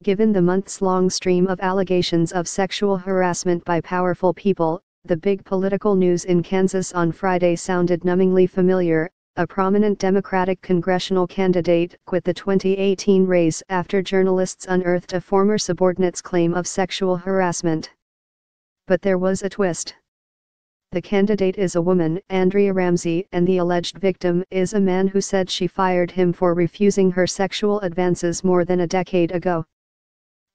Given the months-long stream of allegations of sexual harassment by powerful people, the big political news in Kansas on Friday sounded numbingly familiar. A prominent Democratic congressional candidate quit the 2018 race after journalists unearthed a former subordinate's claim of sexual harassment. But there was a twist. The candidate is a woman, Andrea Ramsey, and the alleged victim is a man who said she fired him for refusing her sexual advances more than a decade ago.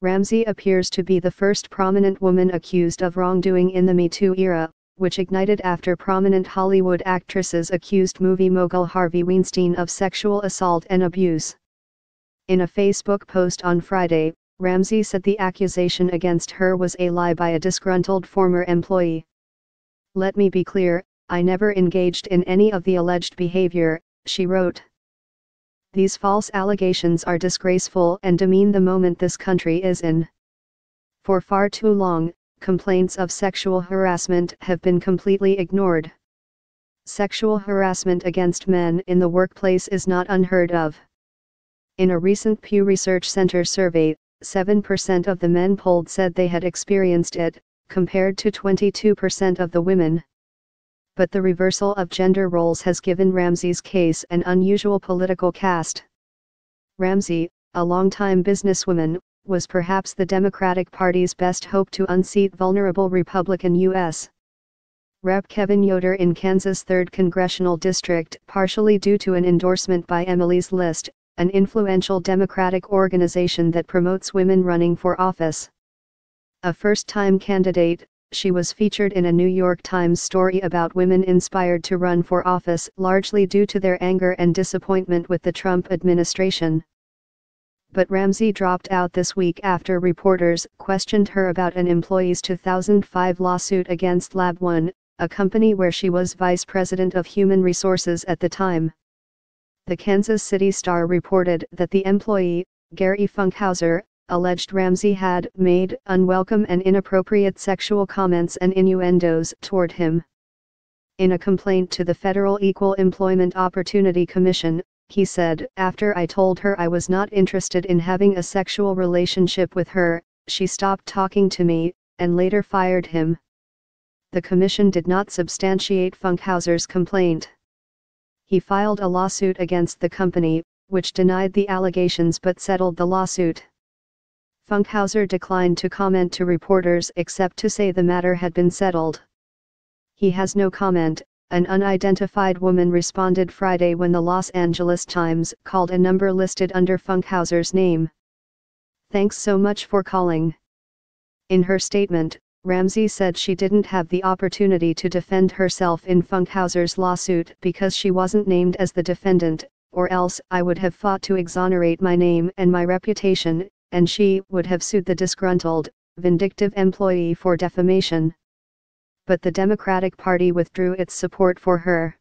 Ramsey appears to be the first prominent woman accused of wrongdoing in the Me Too era, which ignited after prominent Hollywood actresses accused movie mogul Harvey Weinstein of sexual assault and abuse. In a Facebook post on Friday, Ramsey said the accusation against her was a lie by a disgruntled former employee. "Let me be clear, I never engaged in any of the alleged behavior," she wrote. "These false allegations are disgraceful and demean the moment this country is in. For far too long, complaints of sexual harassment have been completely ignored. Sexual harassment against men in the workplace is not unheard of." In a recent Pew Research Center survey, 7% of the men polled said they had experienced it, compared to 22% of the women. But the reversal of gender roles has given Ramsey's case an unusual political cast. Ramsey, a longtime businesswoman, was perhaps the Democratic Party's best hope to unseat vulnerable Republican U.S. Rep. Kevin Yoder in Kansas' 3rd Congressional District, partially due to an endorsement by Emily's List, an influential Democratic organization that promotes women running for office. A first-time candidate, she was featured in a New York Times story about women inspired to run for office largely due to their anger and disappointment with the Trump administration. But Ramsey dropped out this week after reporters questioned her about an employee's 2005 lawsuit against Lab One, a company where she was vice president of human resources at the time. The Kansas City Star reported that the employee, Gary Funkhauser, alleged Ramsey had made unwelcome and inappropriate sexual comments and innuendos toward him. In a complaint to the Federal Equal Employment Opportunity Commission, he said, "After I told her I was not interested in having a sexual relationship with her, she stopped talking to me, and later fired him." The commission did not substantiate Funkhauser's complaint. He filed a lawsuit against the company, which denied the allegations but settled the lawsuit. Funkhauser declined to comment to reporters except to say the matter had been settled. "He has no comment," an unidentified woman responded Friday when the Los Angeles Times called a number listed under Funkhauser's name. "Thanks so much for calling." In her statement, Ramsey said she didn't have the opportunity to defend herself in Funkhauser's lawsuit because she wasn't named as the defendant, or else I would have fought to exonerate my name and my reputation, and she would have sued the disgruntled, vindictive employee for defamation. But the Democratic Party withdrew its support for her.